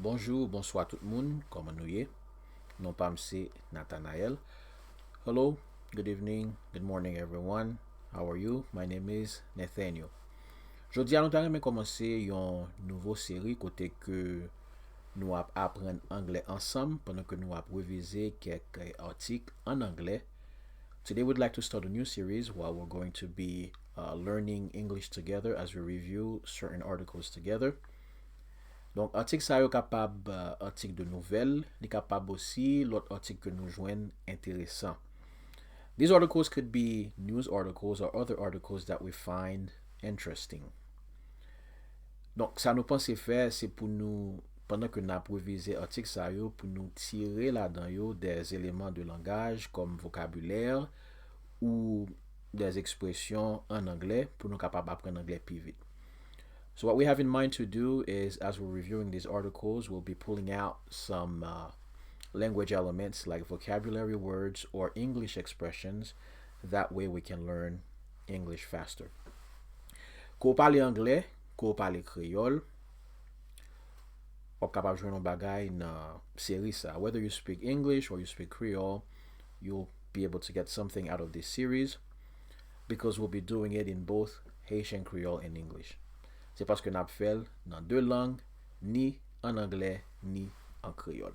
Bonjour, bonsoir tout le monde, comment nous y? Non pas c'est Nathanael. Hello, good evening, good morning everyone. How are you? My name is Nathaniel. Jodi a nou ta reme komanse yon nouvo seri kote ke nou ap apren anglais ansam pendant que nou ap revize kek artik en anglais. Today we'd like to start a new series where we're going to be learning English together as we review certain articles together. Donc, article sa yo kapab article de nouvel, li kapab aussi lot article que nou jwen intéressant. These articles could be news articles or other articles that we find interesting. Donc, sa nou pense fè, se pou nou, pendant que nou ap revize article sa yo, pou nou tire la dan yo des éléments de langage comme vocabulaire ou des expressions en anglais pou nou kapab apren anglais pi vite. So what we have in mind to do is, as we're reviewing these articles, we'll be pulling out some language elements like vocabulary words or English expressions. That way we can learn English faster. Ko pale anglais, ko pale Kreyol, ou kapab jwen nou bagay nan seri sa. Whether you speak English or you speak Creole, you'll be able to get something out of this series because we'll be doing it in both Haitian Creole and English. C'est parce que nous avons fait dans deux langues, ni en anglais, ni en créole.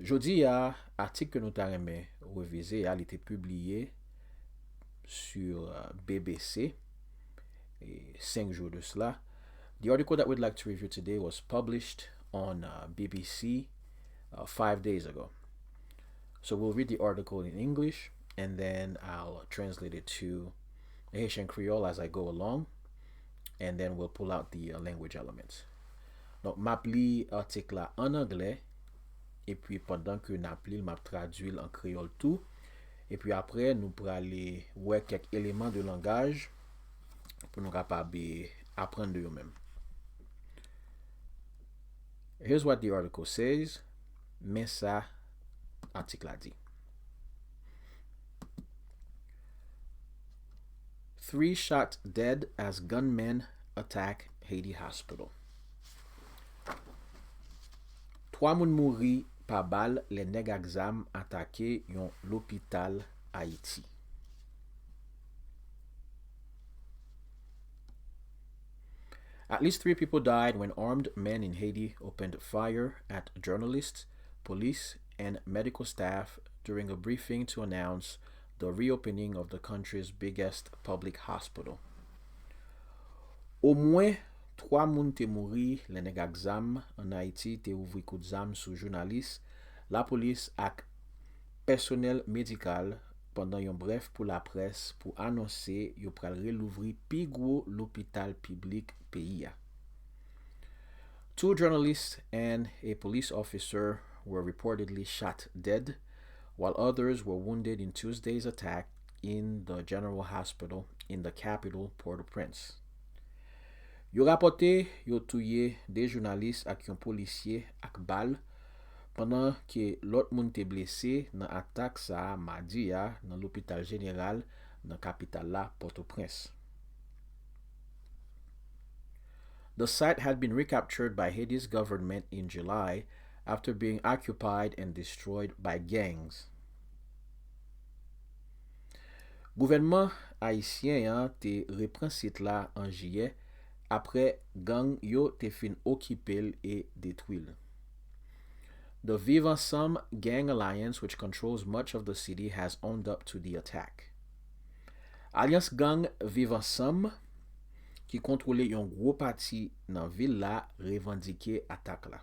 Jeudi, l'article que nous avons révisé a été publié sur BBC et 5 jours de cela. The article that we'd like to review today was published on BBC 5 days ago. So we'll read the article in English and then I'll translate it to Haitian Creole as I go along. And then we'll pull out the language elements. Donc, map li article la en anglais, et puis pendant que nap li, map traduit en créole tout, et puis après, nous pour aller ouais quelques éléments de langage pour nous capables apprendre de eux-mêmes. Here's what the article says. Mais ça, article a dit. 3 shot dead as gunmen attack Haiti hospital. 3 moun mouri pa bal le neg aksam atake yon l'hôpital Haiti. At least 3 people died when armed men in Haiti opened fire at journalists, police, and medical staff during a briefing to announce the reopening of the country's biggest public hospital. Au moins 3 moun te mouri le neg aksam en Haïti te ouvri kou d'zam sou journaliste, la police ak personnel médical pendant yon bref pour la presse pour annoncer yo pral relouvri pi gros l'hôpital public pays ya. 2 journalists and a police officer were reportedly shot dead, while others were wounded in Tuesday's attack in the General Hospital in the capital, Port-au-Prince. Yo rapote yo touye des journalistes ak yon policier ak bal pendant que l'autre moun te blessé nan attaque sa mardi ya nan l'hôpital général nan capital la, Port-au-Prince. The site had been recaptured by Haiti's government in July after being occupied and destroyed by gangs. Gouvernement haïtien te repren sit la en juillet après gang yo te fin occupel et détruil. The Vive Ensemble gang alliance, which controls much of the city, has owned up to the attack. Alliance gang Vive Ensemble, qui kontrole yon gros parti nan ville la, revendike attaque la.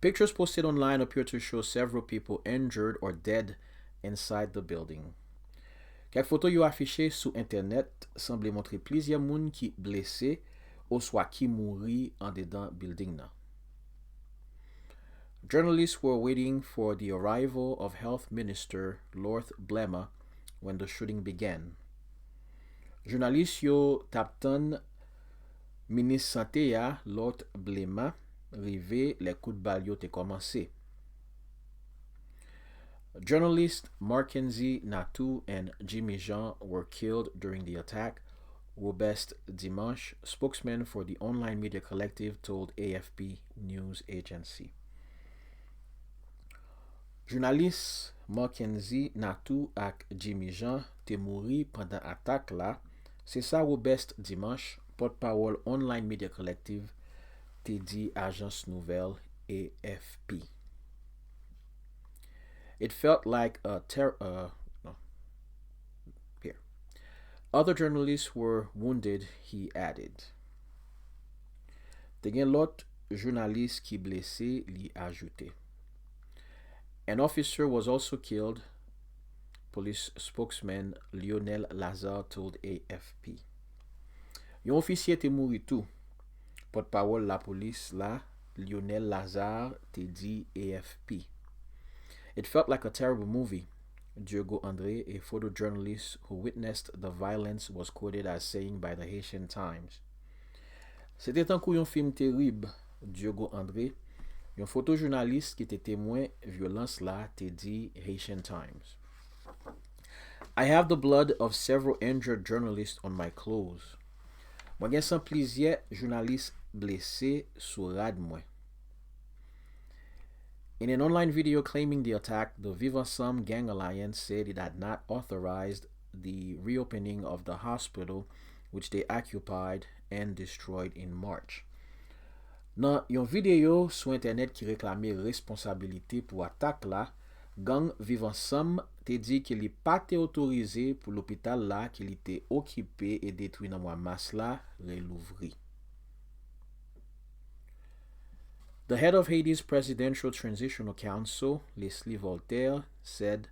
Pictures posted online appear to show several people injured or dead inside the building. Quelques photos yo affiché sous internet semble montrer plusieurs moun qui blessé ou soit qui mouri en dedans building nan. Journalists were waiting for the arrival of Health Minister Lord Blema when the shooting began. Journalist yo tapton ministre santé ya Lord Blema rive les coups de balle yo te commencé. Journalists Mackenzie Natou and Jimmy Jean were killed during the attack, Robest Dimanche, spokesman for the online media collective, told AFP news agency. Journalist Mackenzie Natou ak Jimmy Jean te mouri pendant attaque là. C'est ça Robest Dimanche, porte-parole online media collective, te dit agence nouvelle AFP. It felt like a no, here. Other journalists were wounded, he added. Te gen lot journalist ki blessé, li ajoute. An officer was also killed, police spokesman Lionel Lazare told AFP. Yon officier te mouri tou. Porte-parole la police la, Lionel Lazare te dit AFP. It felt like a terrible movie. Diogo André, a photojournalist who witnessed the violence, was quoted as saying by the Haitian Times. C'était un coup yon film terrible, Diogo André, yon photojournaliste qui était témoin violence la te dit Haitian Times. I have the blood of several injured journalists on my clothes. Mwen gen san plizye journaliste blessé sou rad mwen. In an online video claiming the attack, the Viva Sam Gang Alliance said it had not authorized the reopening of the hospital, which they occupied and destroyed in March. Nan yon video sou internet ki reklame responsabilite pou atak la, gang Viva Sam te di ki li pa te autorize pou l'hôpital la ki li te okipe e detwi nan mwa mas la relouvri. The head of Haiti's Presidential Transitional Council, Leslie Voltaire, said,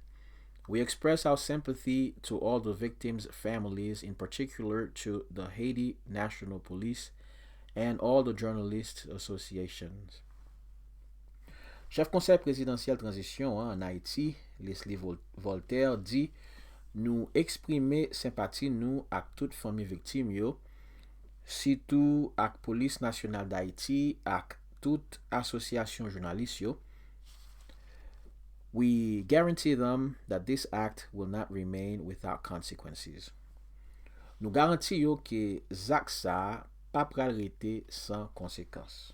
"We express our sympathy to all the victims' families, in particular to the Haiti National Police and all the journalists' associations." Chef conseil présidentiel transition en Haïti, Leslie Voltaire, dit, "Nous exprimer sympathie nous ak toute famille victime yo, sitou ak Police nationale d'Haïti ak toute association journaliste yo. We guarantee them that this act will not remain without consequences." Nou garanti yo ke zak sa pa pral rete sans conséquence.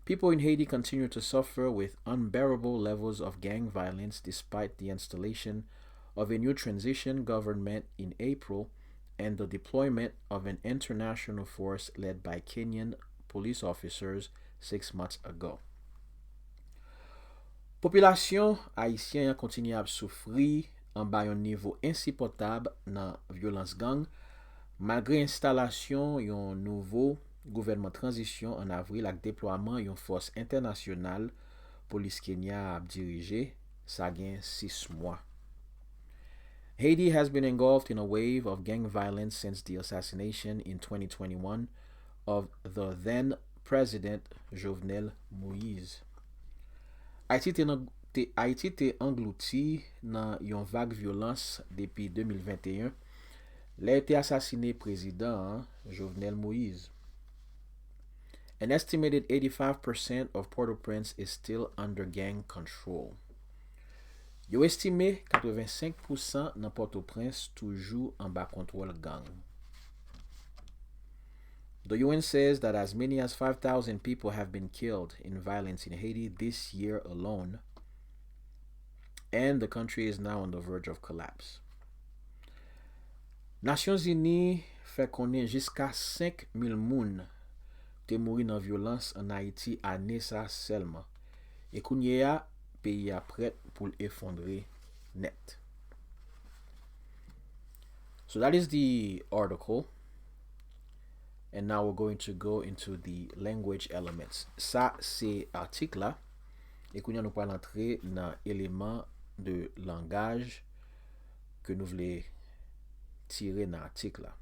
People in Haiti continue to suffer with unbearable levels of gang violence despite the installation of a new transition government in April and the deployment of an international force led by Kenyan police officers 6 months ago. Population haïtien continue à souffrir en bas un niveau insupportable dans violence gang malgré installation yon nouveau gouvernement transition en avril ak déploiement yon force internationale police Kenya a dirigé sa gen 6 mois. Haiti has been engulfed in a wave of gang violence since the assassination in 2021 of the then President Jovenel Moïse. Haïti te englouti nan yon vague violence depuis 2021. Lè te assassiné président Jovenel Moïse. An estimated 85% of Port-au-Prince is still under gang control. Yo estimé 85% nan Port-au-Prince toujou en bas contrôle gang. The UN says that as many as 5,000 people have been killed in violence in Haiti this year alone, and the country is now on the verge of collapse. Nations Unies fait konnen jiska 5,000 moun te mouri nan violence en Haïti année sa seulement. Et kounye ya, pays a prêt pour l'effondrer net. So that is the article. And now we're going to go into the language elements. Ça, c'est article là. Et qu'on y a nous pas l'entrée dans l'élément de langage que nous voulons tirer dans l'article là.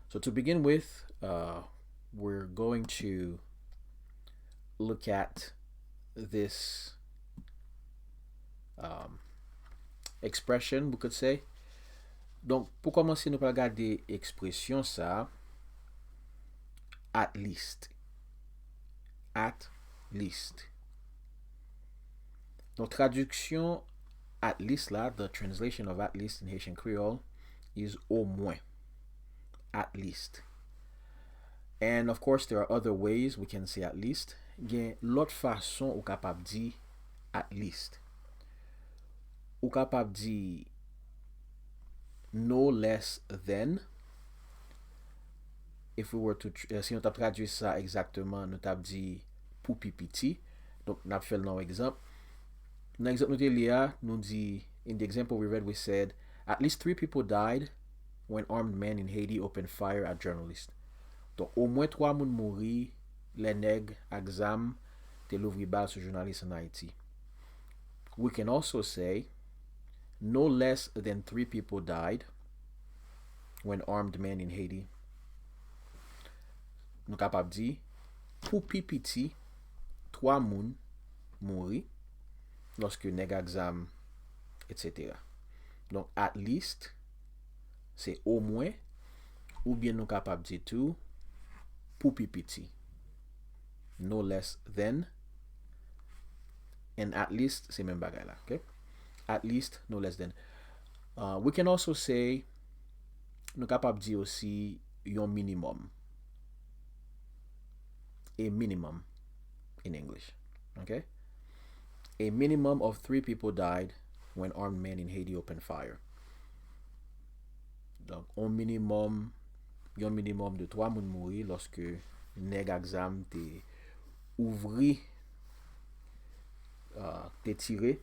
So to begin with, we're going to look at this expression, we could say. Donc, pour commencer, nous allons regarder l'expression ça, at least. At least. Donc, traduction at least là, the translation of at least in Haitian Creole is au moins, at least. And of course, there are other ways we can say at least. Gen l'autre façon ou capable di at least. Ou capable di no less than. If we were to, si nou tap traduit ça exactement, nou tap di pou pipiti. Donc, nap fel nan exemple. Nan exemple nou te li a, nou di, in the example we read, we said, at least 3 people died when armed men in Haiti opened fire at journalists. Donc, au moins 3 moun mouri, les nèg ak zam te louvri bal sur journaliste en Haiti. We can also say, no less than 3 people died when armed men in Haiti. Nou kapab di, pou pipiti, 3 moun mouri lorsque nèg ak zam, etc. Donc, at least, c'est au moins, ou bien nou kapab di tout, pou pipiti. No less than, and at least, c'est même bagay la, okay? At least, no less than. We can also say, nou kapab di aussi, yon minimum. A minimum in English, okay? A minimum of 3 people died when armed men in Haiti opened fire. Donc, yon minimum de 3 moun mouri lorsque nèg ak zam te ouvri, te tiré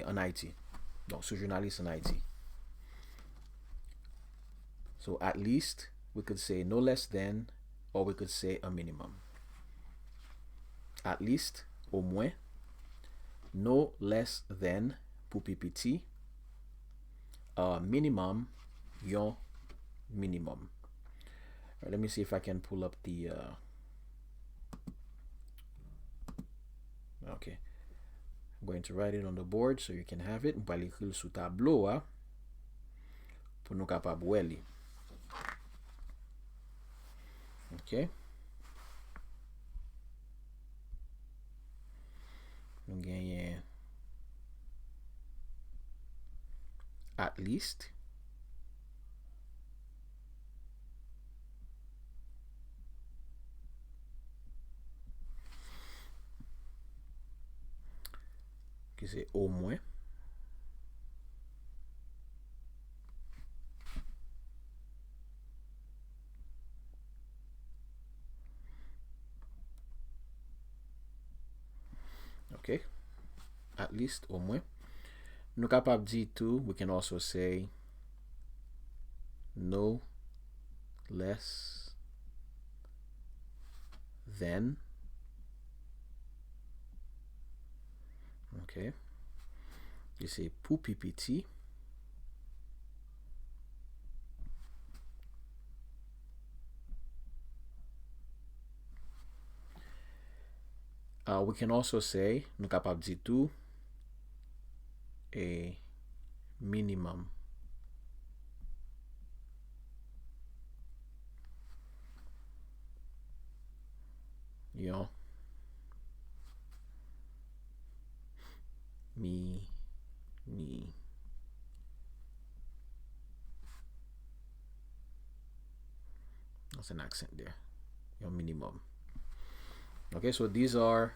en Haïti. Donc, ce journaliste en Haïti. So, at least, we could say no less than, or we could say a minimum. At least, au moins, no less than, pou pipiti, minimum, yon minimum. Right, let me see if I can pull up the, okay. I'm going to write it on the board so you can have it. Mpa l'écrire sous tableau, pour nou kapab wè li. Okay. Nou genyen at least. Ki c'est au moins. Okay, at least, au moins. Nou kapab di tou, we can also say no less than. Okay, you say pou pipiti. We can also say, nou kapab di tou, a minimum. Yon mi that's an accent there. Your minimum. Okay, so these are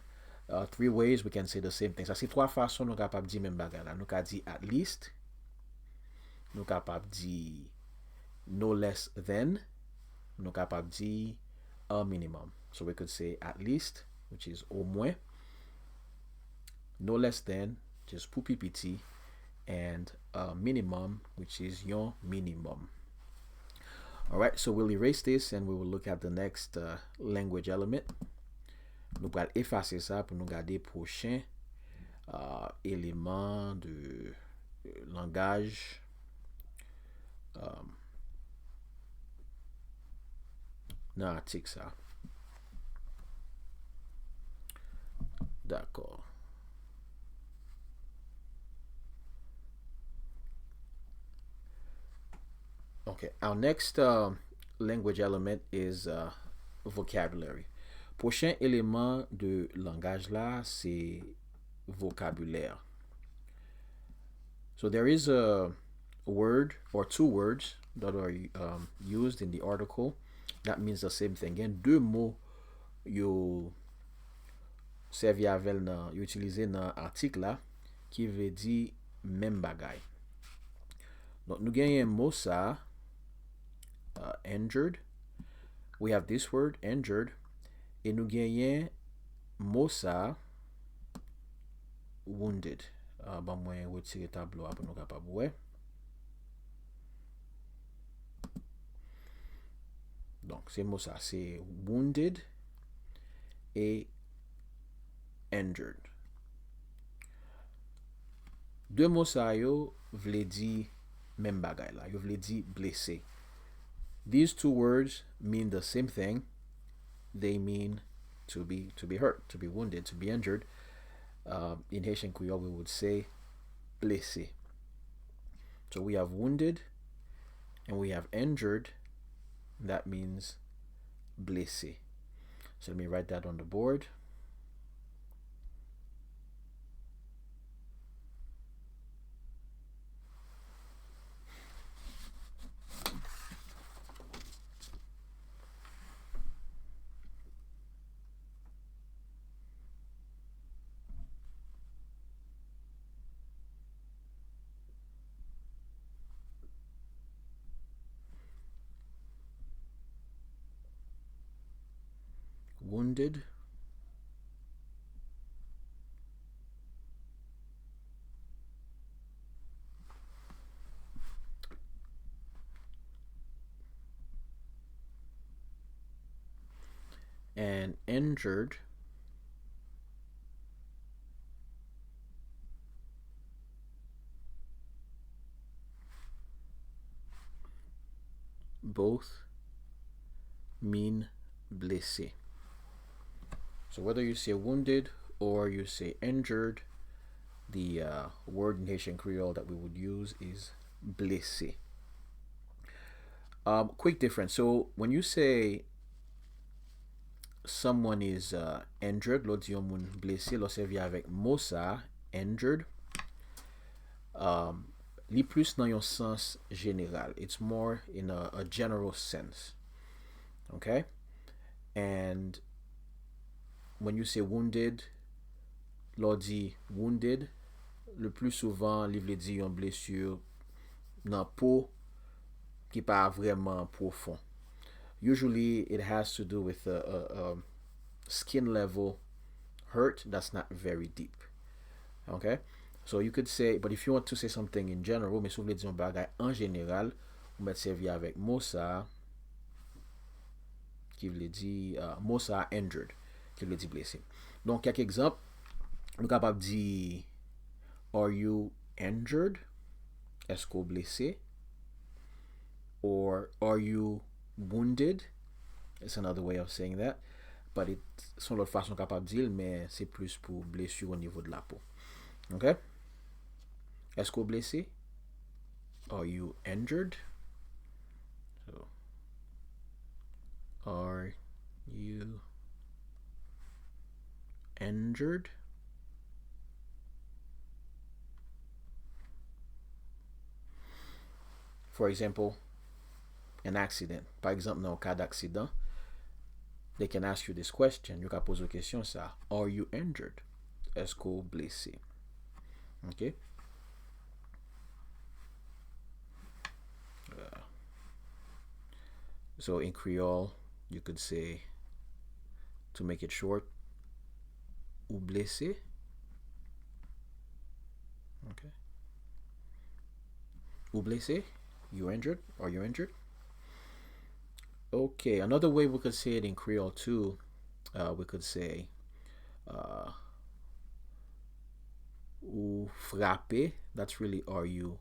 3 ways we can say the same thing. Ça c'est 3 façons nous capable di même bagay la. Nous ka di at least, nous capable di no less than, nous capable di a minimum. So we could say at least, which is au moins, no less than, just pou pipiti, and a minimum, which is yon minimum. Alright, so we'll erase this and we will look at the next language element. Nou pral efase sa pou nou gade prochain élément de langage nan artik sa. D'accord. Okay, our next language element is vocabulary. Prochain élément de langage là, c'est vocabulaire. So there is a word or two words that are used in the article that means the same thing. Gen deux mots yo servi avel nan, yo utilize nan artik la ki ve di men bagay. Donc nou genyen mot sa injured. We have this word injured. Et nou genyen mot sa wounded. Ban mwen retire tablo apon nou kapab wè. Donc c'est mot sa, c'est wounded et injured. Deux mots sa yo vle di men bagay la. Yo vle di blessé. These two words mean the same thing. They mean to be hurt, to be wounded, to be injured. In Haitian Creole, we would say blessé. So we have wounded and we have injured. That means blessé. So let me write that on the board. Wounded, and injured. Both mean blessé. So whether you say wounded or you say injured, the word in Haitian Creole that we would use is blessé. Quick difference. So when you say someone is injured, l'autre dit yon moun blessé, l'autre servi avec mot sa, injured, li plus nan yon sens general. It's more in a general sense. Okay? And when you say wounded, l'autre dit wounded, le plus souvent, li vle di yon blessure nan peau ki pa vreman profond. Usually, it has to do with a skin level hurt that's not very deep. Okay? So you could say, but if you want to say something in general, mais sou vle di yon bagay en general, ou met servi avec mot sa, ki vle di mot sa injured, ki vle di blessé. Donc, quelques exemples, nou kapab di, are you injured? Esko blessé? Or are you wounded? It's another way of saying that. But son l'autre façon capable de dire, mais c'est plus pour blessure au niveau de la peau. Okay? Est-ce que blessé? Are you injured? So, are you injured? For example, an accident. Par exemple, dans le cas d'accident, they can ask you this question. You can pose la question ça. Are you injured? Est-ce que blessé? Okay? So in Creole, you could say, to make it short, ou blessé. Okay. Ou blessé? You injured? Are you injured? Okay, another way we could say it in Creole too, we could say ou frappé. That's really, are you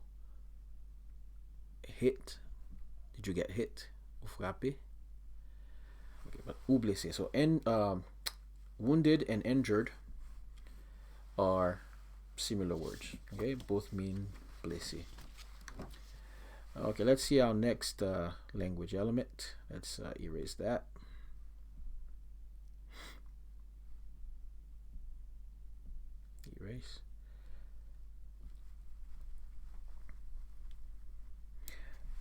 hit? Did you get hit? Ou frappé. Okay, but ou blessé. So wounded and injured are similar words. Okay, both mean blessé. Okay, let's see our next language element. Let's erase that. Erase.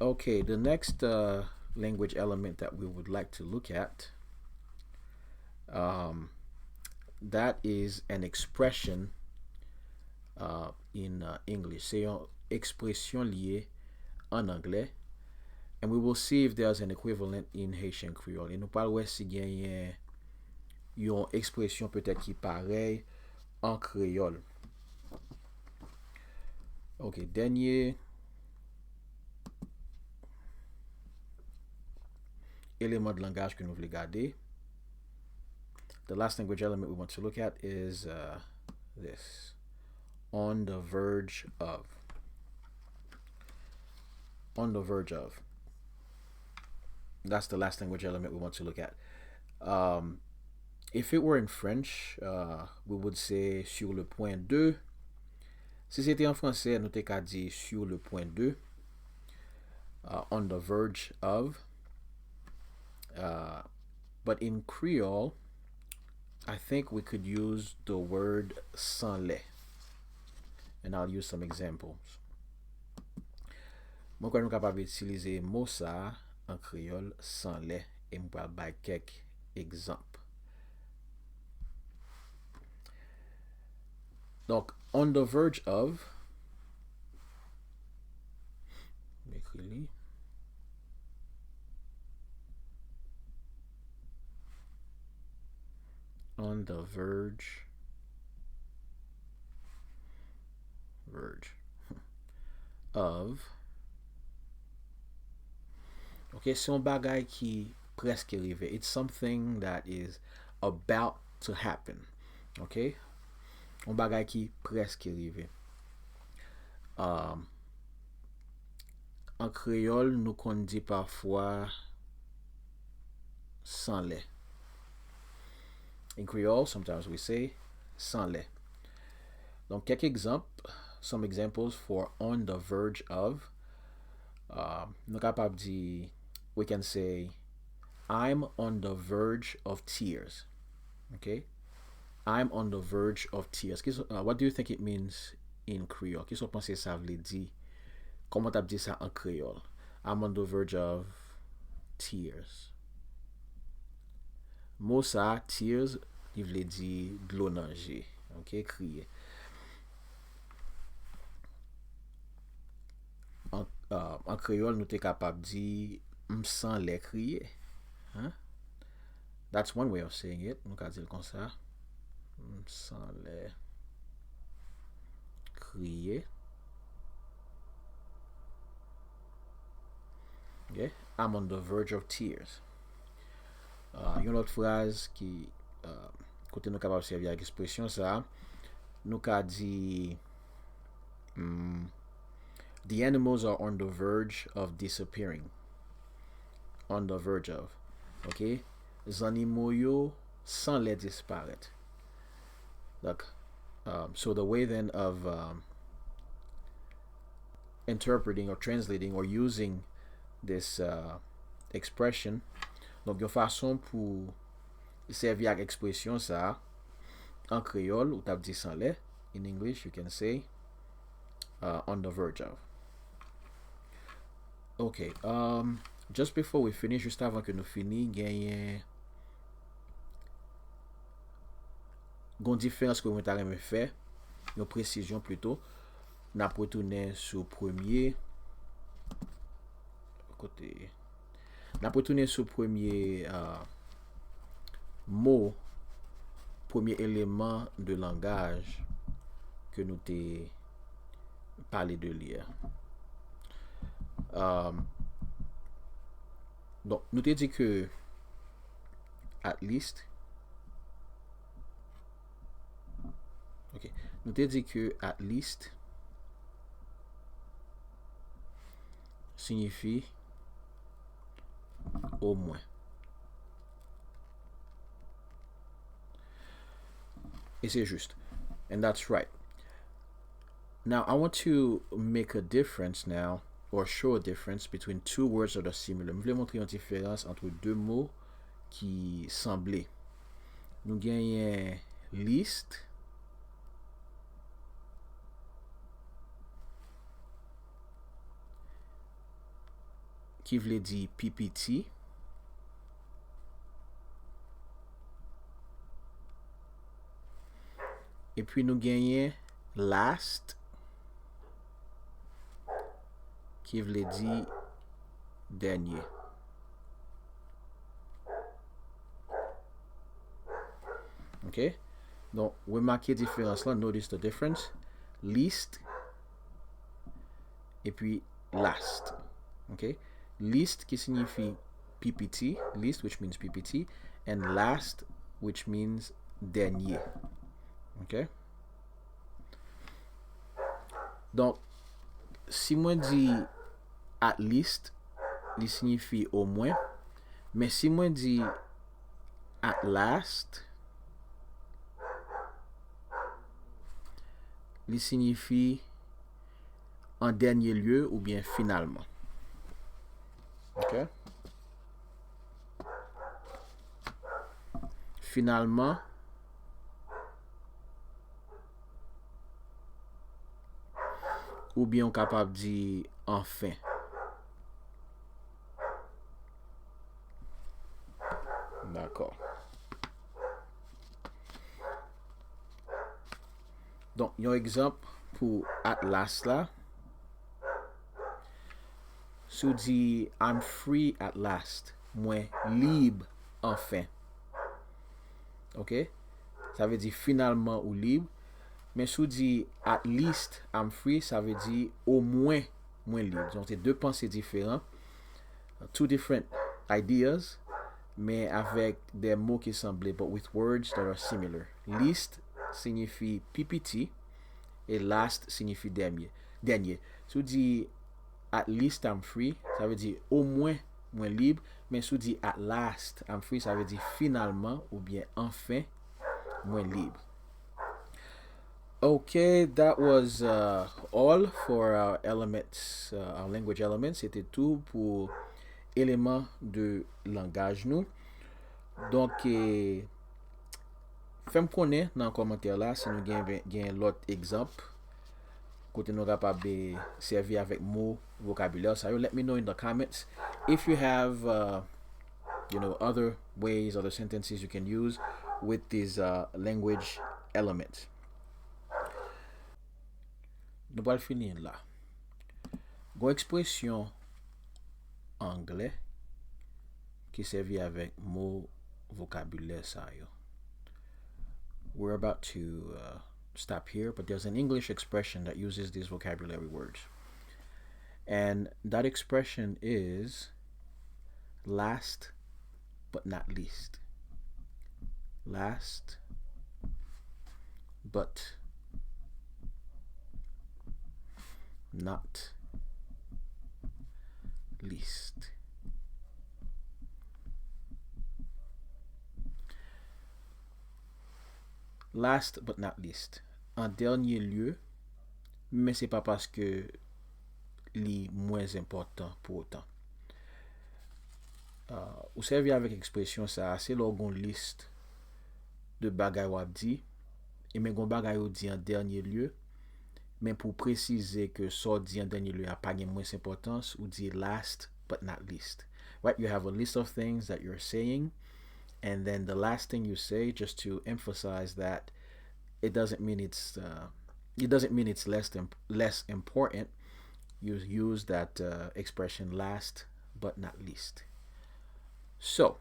Okay, the next language element that we would like to look at, um, that is an expression in English. C'est une expression liée en anglais. And we will see if there's an equivalent in Haitian Creole. Et nous parlons si gagne une expression peut-être qui pareil en créole. Ok, dernier élément de langage que nous voulons garder. The last language element we want to look at is this. On the verge of. On the verge of. That's the last language element we want to look at. If it were in French, we would say sur le point de. Si c'était en français, nous t'ai dit sur le point de. On the verge of. But in Creole, I think we could use the word sans lait. And I'll use some examples. Moi, quand nous sommes capables d'utiliser mot ça en créole sans lait, et je vais donner quelques exemples. Donc, on the verge of, on the verge of. Okay, c'est un bagay qui presque arrivé. It's something that is about to happen. Okay? Un bagay qui presque arrivé. En créole, nous qu'on dit parfois sans lait. In Creole, sometimes we say sans lait. Donc, quelques exemples, some examples for on the verge of. Nous capable dire, we can say, I'm on the verge of tears. Okay? I'm on the verge of tears. What do you think it means in Creole? Qu'est-ce que vous pensez ça veut dire? Comment tu dit ça en créole? I'm on the verge of tears. Mot ça, tears, il veut dire de l'eau nager. Ok, crier. En créole, nous sommes capables de dire m'sans les crier. Hein? That's one way of saying it. Nous allons dire comme ça. M'sans les crier. Okay? I'm on the verge of tears. Une autre phrase qui côté nous capable de servir avec expression ça, nous avons dit the animals are on the verge of disappearing. On the verge of. Okay? Les animaux yo sans les disparaître. Look, so the way then of interpreting or translating or using this expression, donc une façon pour servir avec expression ça en créole ou t'as dit sans lait. In English you can say on the verge of. Okay, just before we finish, juste avant que nous finis, gagne une différence que nous avons fait, une précision plutôt. N'a retourné sur premier côté. N'a retourné sur premier mot, premier élément de langage que nous t'ai parlé de lire. Donc, nous t'ai dit que at least. Ok. Nous t'ai dit que at least signifie au moins. Et c'est juste. And that's right. Now, I want to make a difference now, or show a difference between two words that are similar. Je vais montrer une différence entre deux mots qui semblaient. Nous gagnons liste qui vle di PPT. Et puis nous gagnons last qui vle di dernier. OK? Donc, remarquez la différence là. Notice the difference. Least et puis last. OK? Least qui signifie PPT. Least, which means PPT. And last, which means dernier. OK? Donc, si moi dis at least, il signifie au moins. Mais si moi dis at last, il signifie en dernier lieu ou bien finalement. OK? Finalement, ou bien on capable de dire enfin. D'accord. Donc, un exemple pour at last là. Si dit I'm free at last, moi libre enfin. OK? Ça veut dire finalement ou libre. Mais si dit at least I'm free, ça veut dire au moins moi libre. Donc, c'est deux pensées différentes. Two different ideas, mais avec des mots qui semblent, but with words that are similar. Least signifie PPT et last signifie dernier. Si dit at least I'm free, ça veut dire au moins moi libre, mais si dit at last I'm free, ça veut dire finalement ou bien enfin moi libre. Okay, that was all for our elements, our language elements. C'était tout pour éléments de langage nous. Donc, faites-moi connaître dans le commentaire là si nous avons l'autre exemple. Côté nous capable servir avec mots vocabulaire. So let me know in the comments if you have other ways, other sentences you can use with these language elements. Nous allons finir là. Une expression anglais qui servit avec mots vocabulaire ça yo. We're about to stop here, but there's an English expression that uses these vocabulary words. And that expression is last but not least. Last but not least. Last but not least. En dernier lieu, mais c'est pas parce que li moins important pour autant. Ou servi avec expression ça, c'est l'orgon liste de bagay wap di, et men gon bagay ou di en dernier lieu, mais pour préciser que ça dit en dernier lieu a pas gen moins importance, ou di last but not least. Right? You have a list of things that you're saying, and then the last thing you say, just to emphasize that it doesn't mean it's less important. You use that expression last but not least. So,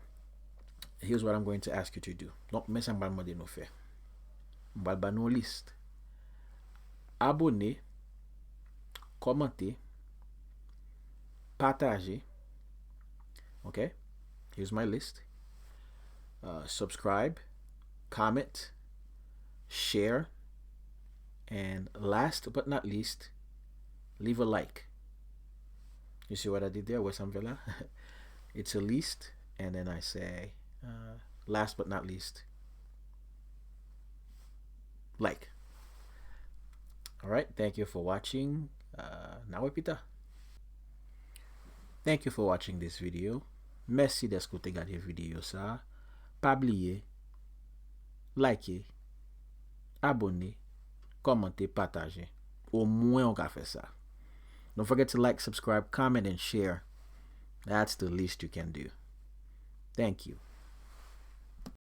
here's what I'm going to ask you to do. Donc, mais ça m'a demandé nous faire. M'bal ba nou liste. Abonner, commenter, partager. Okay? Here's my list. Subscribe, comment, share, and last but not least, leave a like. You see what I did there? What's Villa? It's a list, and then I say, last but not least, like. All right, thank you for watching. Now Peter. Thank you for watching this video. Merci d'escouter gade video ça. Pas oublier, liker, abonner, commenter, partager. Au moins on ka fait ça. Don't forget to like, subscribe, comment, and share. That's the least you can do. Thank you.